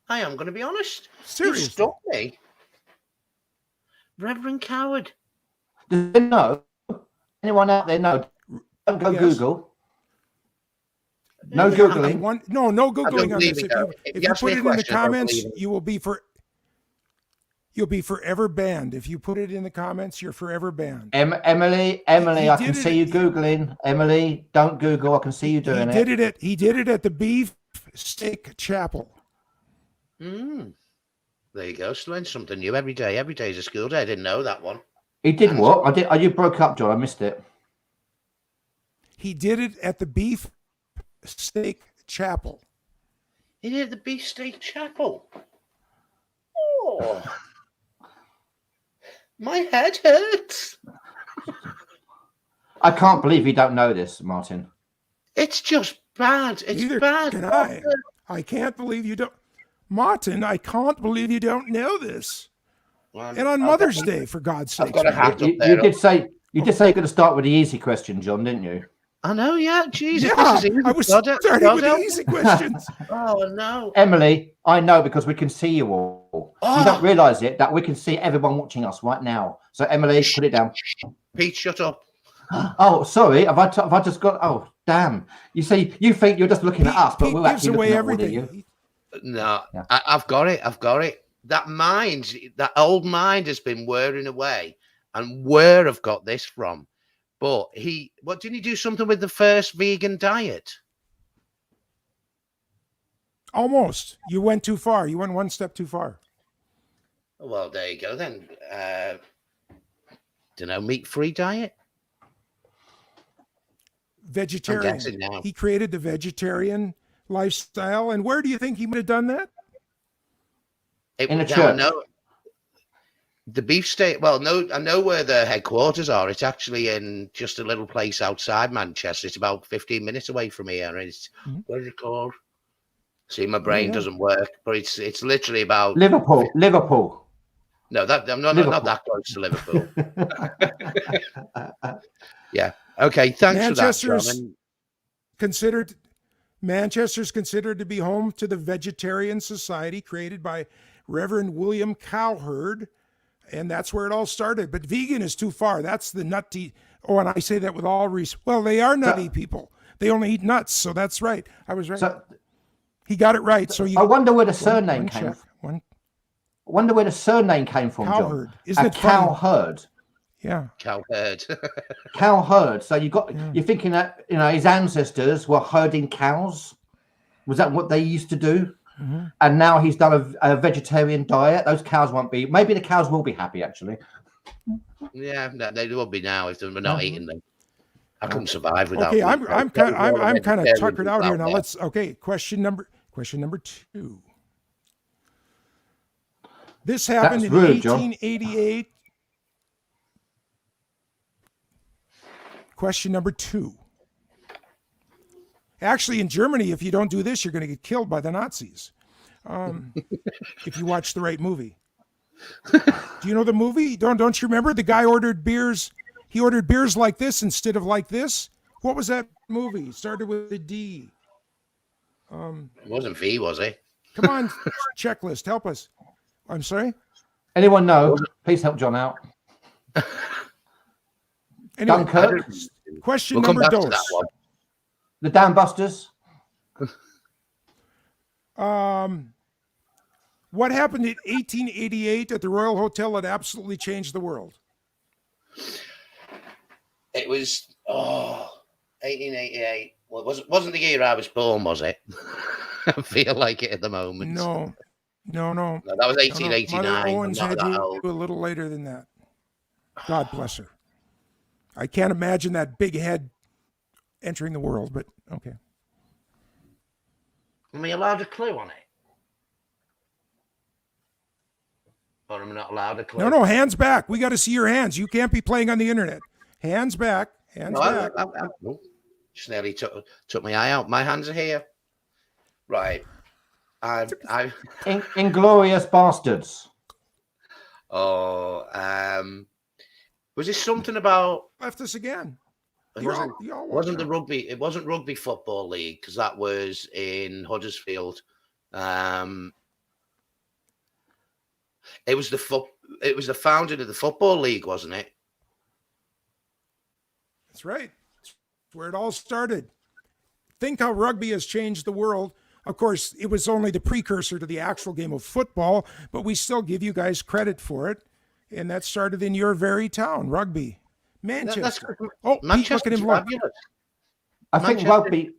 I am going to be honest. Seriously. You stumped me. Reverend Coward. Do you know? Anyone out there know? Don't go Yes. Google. No Googling. No Googling on believe this. it, If though. you, If if you you ask me put a it in the question, I don't comments, believe it. you'll be forever banned. If you put it in the comments, you're forever banned. Emily, He I did can it- see you Googling. Emily, don't Google. I can see you doing he it. did it at the Beef Steak Chapel. There you go. Learn something new every day. Every day is a school day. I didn't know that one. He did what? I did. Oh, you broke up, John. I missed it. He did it at the Beef Steak Chapel. He did the Beefsteak Chapel. Oh. My head hurts. I can't believe you don't know this, Martin. It's just bad. It's Neither bad. can I. I can't believe you don't. Martin, I can't believe you don't know this. Well, And on Mother's Day, for God's sake. I've got a hat up You there. did say you're going to start with the easy question, John, didn't you? I know, yeah. Jesus, Yeah, this is easy. I was God, starting God with the help. easy questions. Oh, no. Emily, I know because we can see you all. You Oh. don't realise it that we can see everyone watching us right now. So Emily, put it down. Pete, shut up. Oh, sorry. Have I just got? Oh, damn. You see, you think you're just looking at us, but Pete we're gives actually away looking at all of everything. you. No, Yeah. I've got it. That mind, that old mind has been wearing away. And where I've got this from. But what didn't he do something with the first vegan diet? Almost. You went too far. You went one step too far. Well, there you go then. Don't know, meat-free diet? Vegetarian. guessing now. He created the vegetarian lifestyle. And where do you think he would have done that? In a now I church. know the beefsteak. Well, no, I know where the headquarters are. It's actually in just a little place outside Manchester. It's about 15 minutes away from here. And it's what is it called? See, my brain doesn't work, but it's literally about Liverpool. No, I'm not that close to Liverpool. Yeah. Okay. Thanks for that, John. Manchester's considered to be home to the Vegetarian Society created by Reverend William Cowherd, and that's where it all started. But vegan is too far. That's the nutty. Oh, and I say that with all respect. Well, they are nutty people. They only eat nuts, so that's right. I was right. So He got it right. So I wonder where the surname came. One I wonder where the surname came from, Cowherd. John. Isn't it funny? Cowherd. Yeah. Cowherd. Cowherd. So you're thinking that his ancestors were herding cows. Was that what they used to do? Mm-hmm. And now he's done a vegetarian diet. Those cows won't be. Maybe the cows will be happy actually. Yeah, they will be now if they're not eating them. I couldn't survive without. Okay, them. I'm kind of Vegetarian tuckered out people here now. there. Let's question number 2. This happened That's in rude, John. 1888. Question number 2. Actually, in Germany, if you don't do this, you're going to get killed by the Nazis. If you watch the right movie. Do you know the movie? Don't you remember? The guy ordered beers. He ordered beers like this instead of like this. What was that movie? It started with a D. It wasn't V, was it? Come on, checklist, help us. I'm sorry? Anyone know? Please help John out. Anyway, Dunkirk, question We'll come number back to dos. that one. the Dam Busters. What happened in 1888 at the Royal Hotel that absolutely changed the world? It was 1888. Well, it wasn't the year I was born, was it? I feel like it at the moment. No. No, that was 1889. Mother I'm Owens not had that you old. a little later than that. God bless her. I can't imagine that big head entering the world, but okay. Am I allowed a clue on it? Or am I not allowed a clue? No, hands back. We got to see your hands. You can't be playing on the internet. Hands back. Hands back. Oh, just nearly took my eye out. My hands are here. Right. Inglorious Bastards. Oh, was this something about? Left us again. It wasn't the rugby. It wasn't rugby football league because that was in Huddersfield. It was the founding of the football league, wasn't it? That's right. That's where it all started. Think how rugby has changed the world. Of course, it was only the precursor to the actual game of football, but we still give you guys credit for it. And that started in your very town, Rugby, Manchester. Manchester, Pete, look at him. fabulous. I think rugby,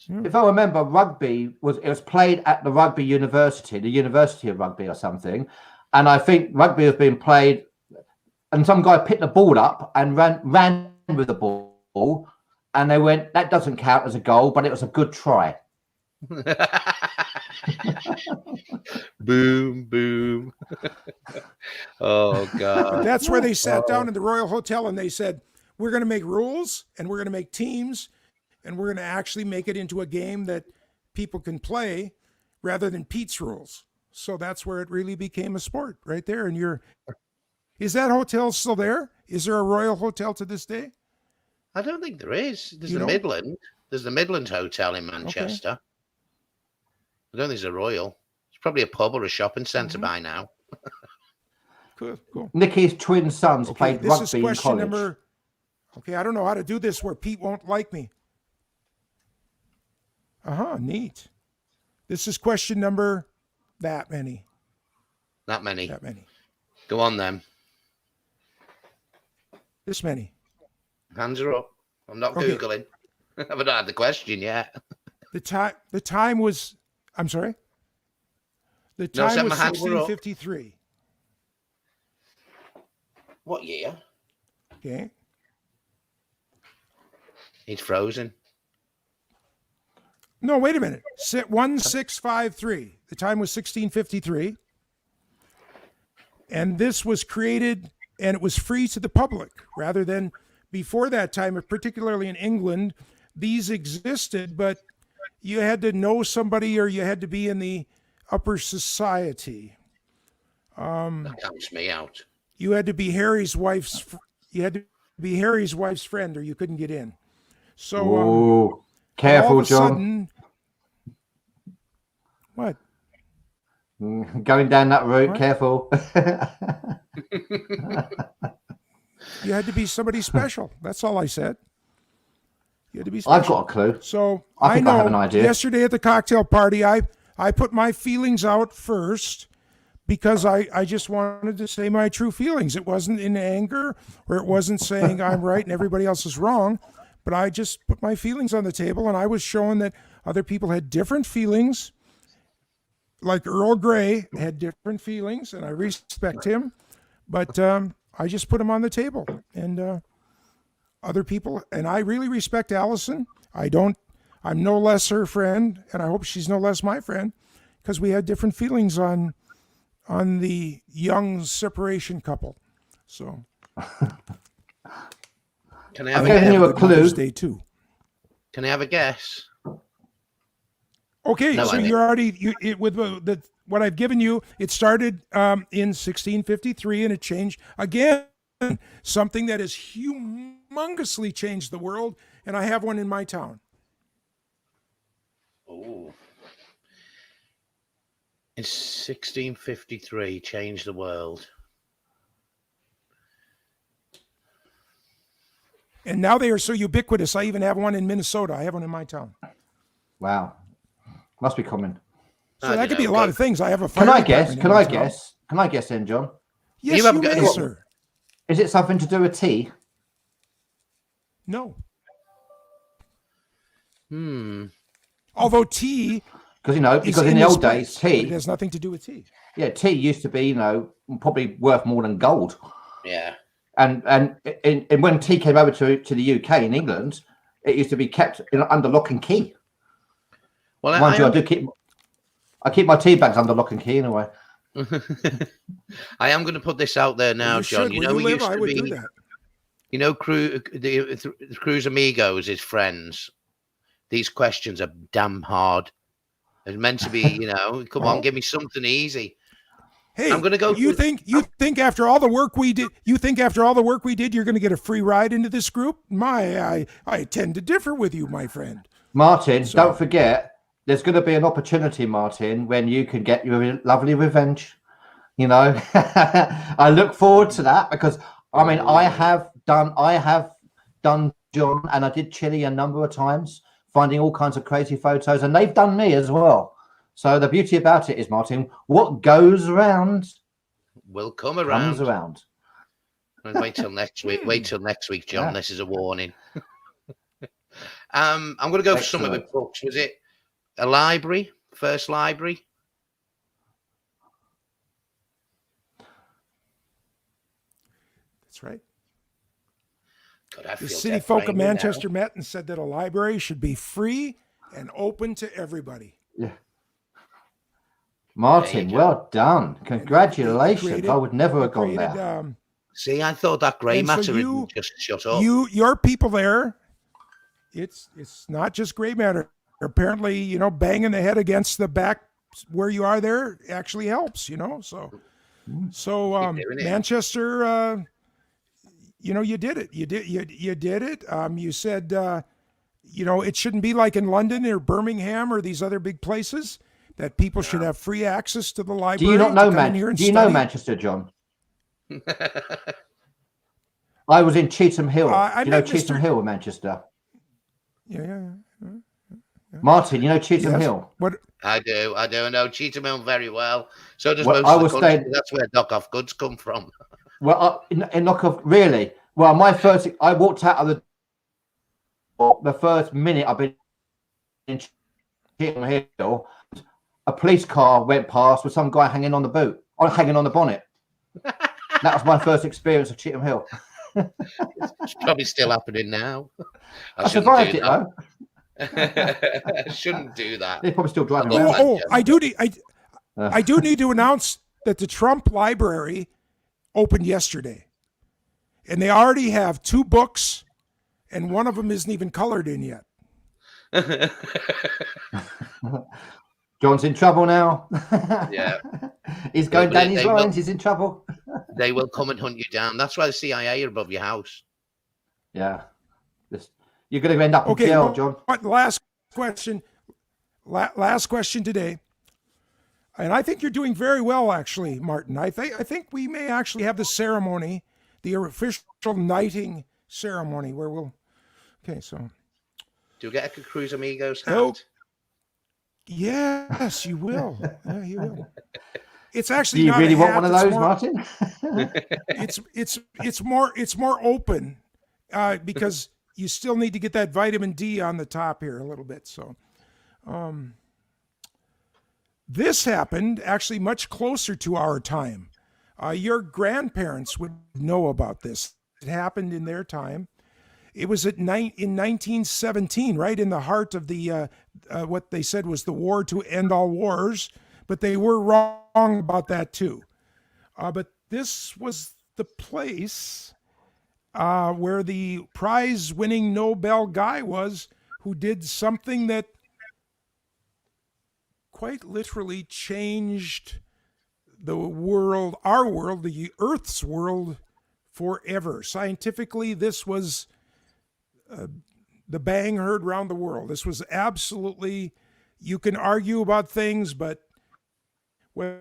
if I remember, rugby was played at the Rugby University, the University of Rugby or something. And I think rugby has been played, and some guy picked the ball up and ran with the ball, and they went, that doesn't count as a goal, but it was a good try. Boom, boom. Oh, God. That's where they sat down in the Royal Hotel and they said, we're going to make rules and we're going to make teams and we're going to actually make it into a game that people can play rather than Pete's rules. So that's where it really became a sport right there. And is that hotel still there? Is there a Royal Hotel to this day? I don't think there is. There's Midland. There's the Midland Hotel in Manchester. Okay. I don't think there's a Royal. It's probably a pub or a shopping centre by now. Cool. Nicky's twin sons played rugby in college. Okay, I don't know how to do this where Pete won't like me. Neat. This is question number that many. That many. Go on then. This many. Hands are up. I'm not Googling. I haven't had the question yet. The time was, I'm sorry? The time was 1653. What year? Okay. It's frozen. No, wait a minute. 1653. The time was 1653. And this was created and it was free to the public rather than before that time, particularly in England, these existed, but you had to know somebody or you had to be in the upper society. That counts me out. You had to be Harry's wife's friend or you couldn't get in. So careful, John. What? Going down that route, what? Careful. You had to be somebody special. That's all I said. You had to be special. I've got a clue. So I think I have an idea. Yesterday at the cocktail party, I put my feelings out first because I just wanted to say my true feelings. It wasn't in anger or it wasn't saying I'm right and everybody else is wrong, but I just put my feelings on the table and I was showing that other people had different feelings. Like Earl Grey had different feelings, and I respect him, but I just put him on the table. And other people, and I really respect Allison. I'm no less her friend, and I hope she's no less my friend, because we had different feelings on the young separation couple. So, can I have a clue? Day too. Can I have a guess? Okay, so you're already with what I've given you. It started in 1653, and it changed again. Something that has humongously changed the world, and I have one in my town. Oh, in 1653, changed the world. And now they are so ubiquitous. I even have one in Minnesota. I have one in my town. Wow. Must be coming. So that could be a lot of things. I have a fire. Can I guess? Can I guess then, John? Yes, you may, sir. Is it something to do with tea? No. Although tea, because in the old days, tea, it has nothing to do with tea. Yeah, tea used to be, probably worth more than gold. Yeah. And when tea came over to the UK in England, it used to be kept under lock and key. Well, mind you, I keep my tea bags under lock and key anyway. I am going to put this out there now, John. Should. Where you live, I would do that. The Cruz Amigos, his friends. These questions are damn hard. It's meant to be, come on, give me something easy. Hey, I'm going to go. You think after all the work we did, you're going to get a free ride into this group? I tend to differ with you, my friend. Martin, don't forget, there's going to be an opportunity, Martin, when you can get your lovely revenge. I look forward to that because I have done John, and I did Chile a number of times, finding all kinds of crazy photos, and they've done me as well. So the beauty about it is, Martin, what goes around will come around. Comes around. Wait till next week. Wait till next week, John. Yeah. This is a warning. I'm going to go for some of the books. Was it a library? First library? That's right. God, the city folk of Manchester met and said that a library should be free and open to everybody. Yeah. Martin, well done. Congratulations. I would never have gone there. See, I thought that grey matter would just shut up. Your people there, it's not just grey matter. Apparently, banging the head against the back where you are there actually helps, So Manchester, you did it. You did it. You said, it shouldn't be like in London or Birmingham or these other big places that people should have free access to the library. Do you not know Manchester? Do you know Manchester, John? I was in Cheetham Hill. Do you know Cheetham Hill in Manchester? Yeah. Martin, you know Cheetham Hill? What? I do. I know Cheetham Hill very well. So does most of the country. That's where knock-off goods come from. Well, in knock-off, really? Well, I walked out of the first minute I've been in Cheetham Hill. A police car went past with some guy hanging on the bonnet. That was my first experience of Cheetham Hill. It's probably still happening now. I survived it though. I shouldn't do that. They're probably still driving. I do need to announce that the Trump Library opened yesterday, and they already have 2 books, and one of them isn't even colored in yet. John's in trouble now. Yeah. He's going down his lines. He's in trouble. They will come and hunt you down. That's why the CIA are above your house. Yeah. You're going to end up in jail, John. Last question. Last question today. And I think you're doing very well, actually, Martin. I think we may actually have the ceremony, the official knighting ceremony, where we'll... Okay, so... Do you get a Cruz Amigos hat? Oh. Yes, you will. Yeah, you will. It's actually. Do you not really a want hat, one of those, Martin? It's more open because you still need to get that vitamin D on the top here a little bit. So, this happened actually much closer to our time. Your grandparents would know about this. It happened in their time. It was in 1917, right in the heart of the what they said was the war to end all wars, but they were wrong about that too. But this was the place where the prize-winning Nobel guy was, who did something that quite literally changed the world, our world, the Earth's world, forever. Scientifically, this was the bang heard round the world. This was absolutely, you can argue about things, but whether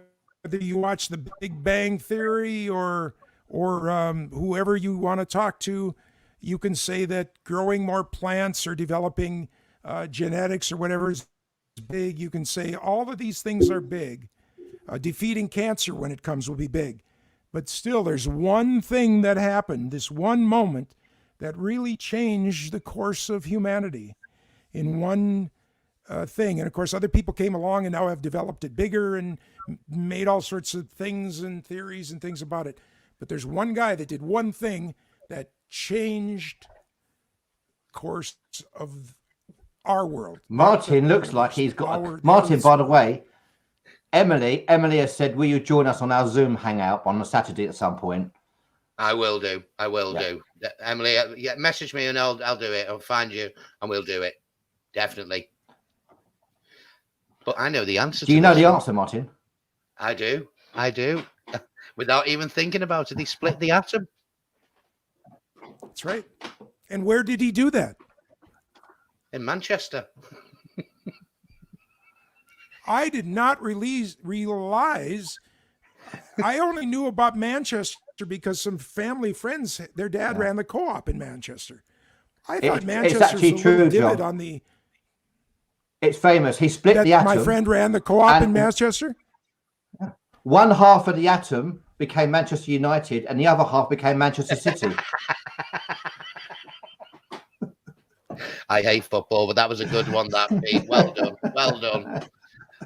you watch the Big Bang Theory or whoever you want to talk to, you can say that growing more plants or developing genetics or whatever is big. You can say all of these things are big. Defeating cancer when it comes will be big. But still, there's one thing that happened, this one moment that really changed the course of humanity in one thing. And of course, other people came along and now have developed it bigger and made all sorts of things and theories and things about it. But there's one guy that did one thing that changed course of our world. Martin looks like he's got Martin, by the way, Emily has said, will you join us on our Zoom hangout on a Saturday at some point? I will do. I will do. Emily, message me and I'll do it. I'll find you and we'll do it. Definitely. But I know the answer. Do you know the answer, Martin? I do. Without even thinking about it, he split the atom. That's right. And where did he do that? In Manchester. I did not realize. I only knew about Manchester because some family friends, their dad ran the co-op in Manchester. I thought Manchester's actually true, John. on the. It's famous. He split the atom. My friend ran the co-op in Manchester. One half of the atom became Manchester United, and the other half became Manchester City. I hate football, but that was a good one. That Pete. Well done. Well done.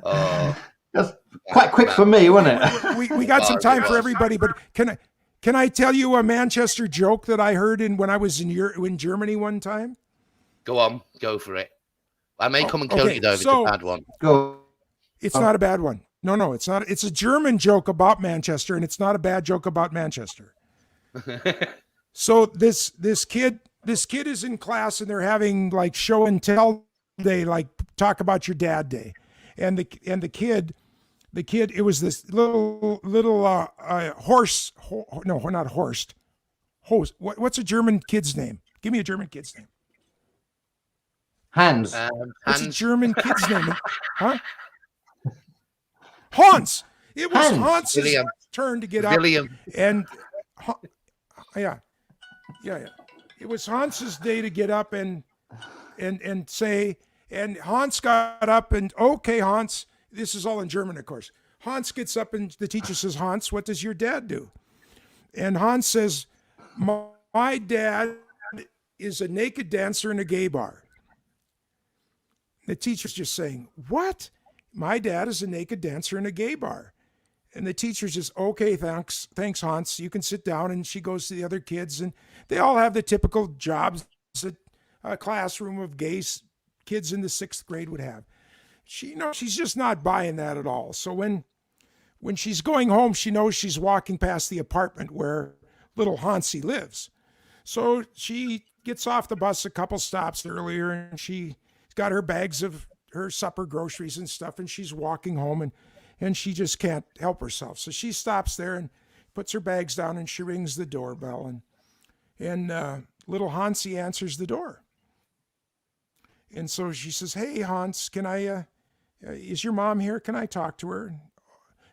Oh, that's quite quick for me, wasn't it? We got some time for everybody, but can I tell you a Manchester joke that I heard when I was in Germany one time? Go on, go for it. I may come and kill you though if it's a bad one. Go. It's not a bad one. No, it's not. It's a German joke about Manchester, and it's not a bad joke about Manchester. So this kid is in class, and they're having like show and tell day, like talk about your dad day, and the kid, it was this little horse. No, not Horst. Host. What's a German kid's name? Give me a German kid's name. Hans. What's a German kid's name? Huh? Hans. It was Hans's turn to get up. William. And yeah. It was Hans's day to get up and say, and Hans got up and, okay, Hans, this is all in German, of course. Hans gets up and the teacher says, Hans, what does your dad do? And Hans says, my dad is a naked dancer in a gay bar. The teacher's just saying, what? My dad is a naked dancer in a gay bar. And the teacher's just, okay, thanks, Hans. You can sit down. And she goes to the other kids, and they all have the typical jobs that a classroom of gay kids in the 6th grade would have. She's just not buying that at all. So when she's going home, she knows she's walking past the apartment where little Hansi lives. So she gets off the bus a couple stops earlier, and she's got her bags of her supper groceries and stuff, and she's walking home, and she just can't help herself. So she stops there and puts her bags down, and she rings the doorbell, and little Hansi answers the door. And so she says, hey, Hans, can I, is your mom here? Can I talk to her?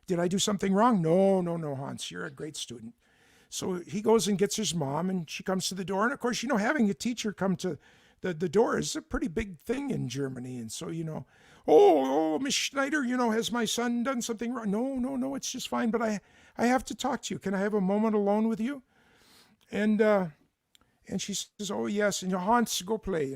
Did I do something wrong? No, Hans, you're a great student. So he goes and gets his mom, and she comes to the door. And of course, having a teacher come to the door is a pretty big thing in Germany. And so, oh, Miss Schneider, has my son done something wrong? No, it's just fine. But I have to talk to you. Can I have a moment alone with you? And she says, oh, yes. And Hans, go play,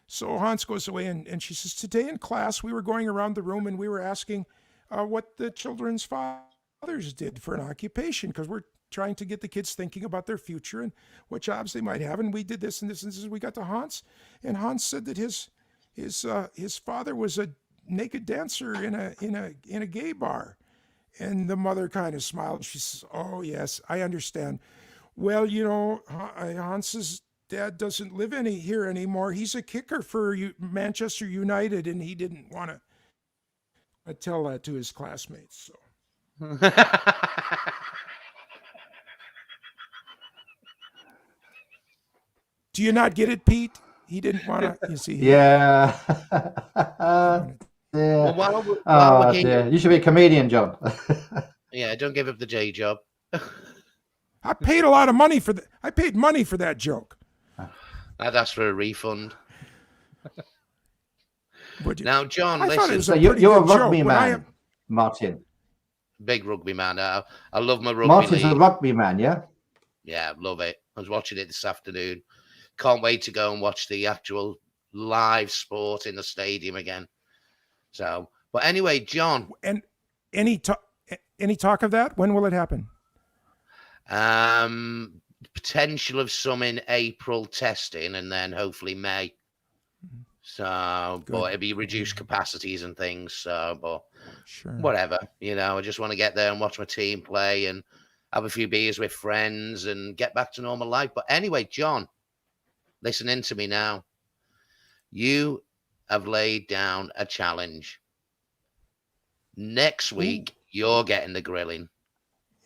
So Hans goes away, and she says, today in class, we were going around the room and we were asking what the children's fathers did for an occupation, because we're trying to get the kids thinking about their future and what jobs they might have. And we did this and this and this. We got to Hans, and Hans said that his father was a naked dancer in a gay bar. And the mother kind of smiled. She says, oh, yes, I understand. Well, Hans's dad doesn't live here anymore. He's a kicker for Manchester United, and he didn't want to tell that to his classmates. So. Do you not get it, Pete? He didn't want to. You see? Yeah. Yeah. Well, while we're dear. You should be a comedian, John. Yeah, don't give up the day job. I paid a lot of money for that. I paid money for that joke. I'd ask for a refund. Would you? Now, John, I listen. thought it was So a you're a rugby joke, man, Martin. Big rugby man. I love my rugby Martin's league. a rugby man, yeah? Yeah, love it. I was watching it this afternoon. Can't wait to go and watch the actual live sport in the stadium again. So, but anyway, John. And any talk of that? When will it happen? Potential of some in April testing, and then hopefully May. So, Good. but it'll be reduced capacities and things. So, but Sure. whatever, I just want to get there and watch my team play and have a few beers with friends and get back to normal life. But anyway, John, listen in to me now. You have laid down a challenge. Next week, you're getting the grilling.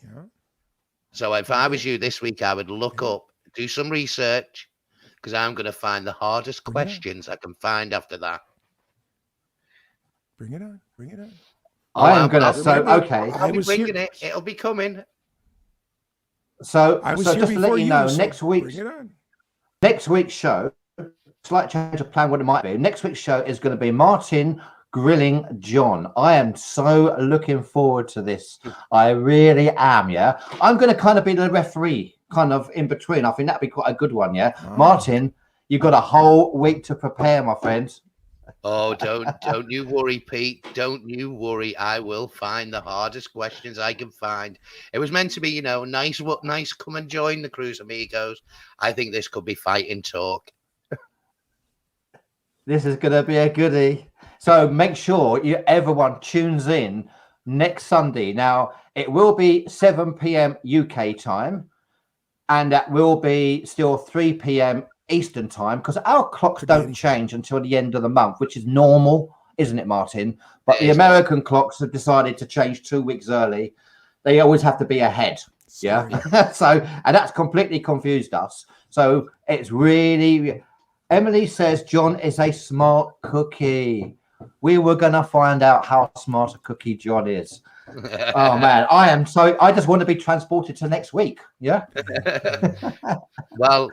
Yeah. So if I was you this week, I would look up, do some research, because I'm going to find the hardest questions I can find after that. Bring it on. Bring it on. I am going to. I'll So, okay. I'll be was bringing here. it. It'll be coming. So, I was so here just to before let you you, know, so bring it on. next week's show, slight change of plan, what it might be. Next week's show is going to be Martin grilling John. I am so looking forward to this. I really am, yeah. I'm going to kind of be the referee, kind of in between. I think that'd be quite a good one, yeah. Oh. Martin, you've got a whole week to prepare, my friends. Oh, don't you worry, Pete. Don't you worry. I will find the hardest questions I can find. It was meant to be, nice. Come and join the Cruise Amigos. I think this could be fighting talk. This is going to be a goodie. So make sure everyone tunes in next Sunday. Now, it will be 7 p.m. UK time, and that will be still 3 p.m. Eastern time, because our clocks don't change until the end of the month, which is normal, isn't it, Martin? But the American clocks have decided to change 2 weeks early. They always have to be ahead. Sorry. Yeah. And that's completely confused us. So it's really... Emily says John is a smart cookie. We were going to find out how smart a cookie John is. Oh, man. I just want to be transported to next week. Yeah. Well,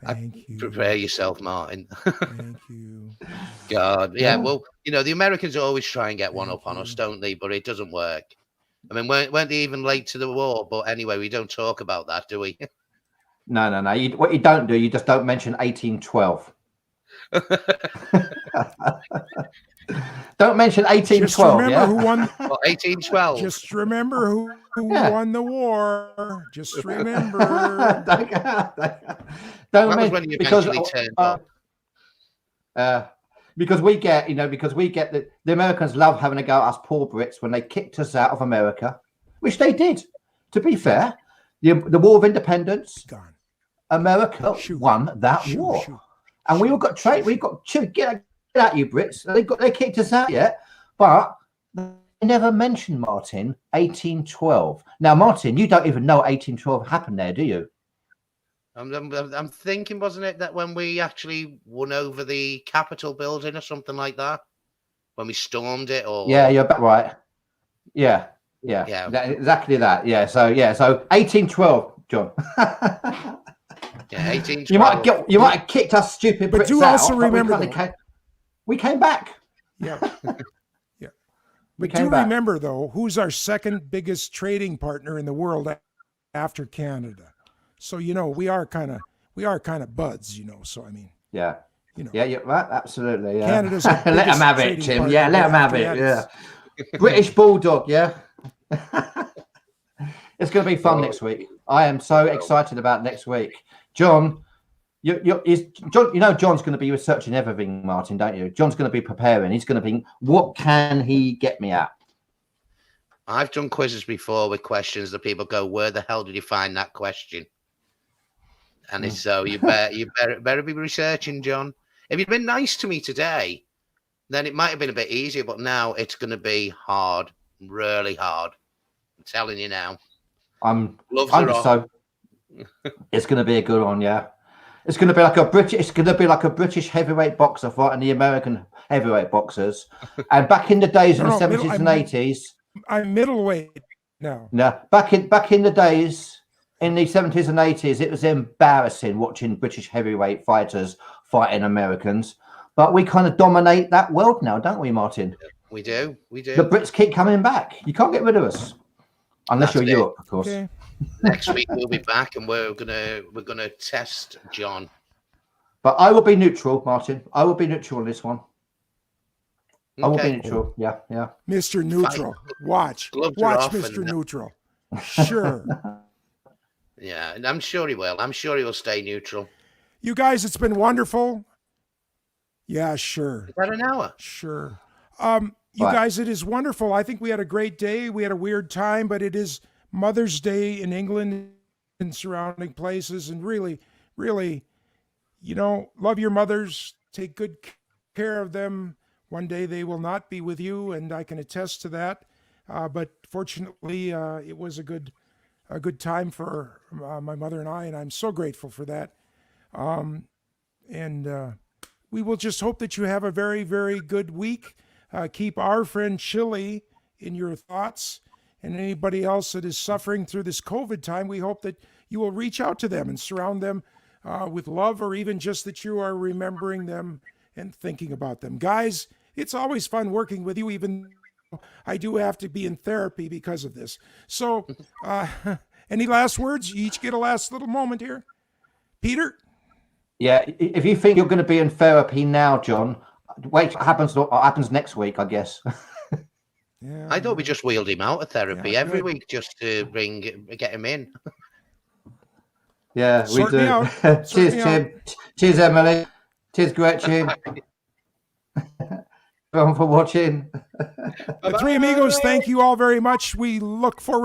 Thank you. prepare yourself, Martin. Thank you. God. Yeah. Well, the Americans always try and get one up on us, don't they? But it doesn't work. I mean, weren't they even late to the war? But anyway, we don't talk about that, do we? No. What you don't do, you just don't mention 1812. Don't mention 1812. Just remember who won. 1812. Just remember who won the war. Just remember. That was when you eventually turned up. Because we get the Americans love having a go at us poor Brits when they kicked us out of America, which they did. To be fair, the War of Independence, Gone. America won that war. Shoot. And we all got trained. We got to get out, you Brits. They kicked us out yet, but they never mentioned, Martin, 1812. Now, Martin, you don't even know 1812 happened there, do you? I'm thinking, wasn't it that when we actually won over the Capitol building or something like that, when we stormed it? Or yeah, you're about right. Yeah. Exactly that. Yeah. So 1812, John. Yeah, 1812. You might have kicked us stupid But Brits do out, also but remember, we came back. Yeah. Yeah. We But came do back. remember, though, who's our second biggest trading partner in the world after Canada? So we are kind of buds, So I mean, Yeah. Yeah, you're right. Absolutely. Yeah. Canada's our let them have it, trading Tim. partner, Yeah, let but them have after it. that, Yeah. British Bulldog. Yeah. It's going to be fun next week. I am so excited about next week. John, John's going to be researching everything, Martin, don't you? John's going to be preparing. He's going to be, what can he get me at? I've done quizzes before with questions that people go, "Where the hell did you find that question?" And it's so you better be researching, John. If you'd been nice to me today, then it might have been a bit easier. But now it's going to be hard, really hard. I'm telling you now. It's going to be a good one, yeah. It's going to be like a British heavyweight boxer fighting the American heavyweight boxers. And back in the days in the 70s and 80s, I'm middleweight now. No, back in the days in the 70s and 80s, it was embarrassing watching British heavyweight fighters fighting Americans. But we kind of dominate that world now, don't we, Martin? We do. The Brits keep coming back. You can't get rid of us. Unless That's you're it. Europe, of course. Okay. Next week we'll be back, and we're gonna test John. But I will be neutral, Martin. I will be neutral on this one. I will be Okay. neutral. Yeah, yeah. Mr. Neutral. Watch. Gloves are Watch off Mr. and- Neutral. Sure. Yeah, and I'm sure he will. I'm sure he will stay neutral. You guys, it's been wonderful. Yeah, sure. Is that an hour? Sure. You Right. guys, it is wonderful. I think we had a great day. We had a weird time, but it is Mother's Day in England and surrounding places. And really, really, love your mothers. Take good care of them. One day they will not be with you, and I can attest to that. But fortunately, it was a good time for my mother and I, and I'm so grateful for that. We will just hope that you have a very, very good week. Keep our friend Chili in your thoughts, and anybody else that is suffering through this COVID time. We hope that you will reach out to them and surround them with love, or even just that you are remembering them and thinking about them. Guys, it's always fun working with you, even though I do have to be in therapy because of this. So, any last words? You each get a last little moment here. Peter? Yeah, if you think you're going to be in therapy now, John, wait, what happens next week, I guess. Yeah. I thought we just wheeled him out of therapy Yeah, every good. week just to get him in. Yeah, Sort we me do. out. Sort Cheers, me Tim. Cheers, Emily. Cheers, Gretchen. Everyone for watching. The three amigos, thank you all very much. We look forward to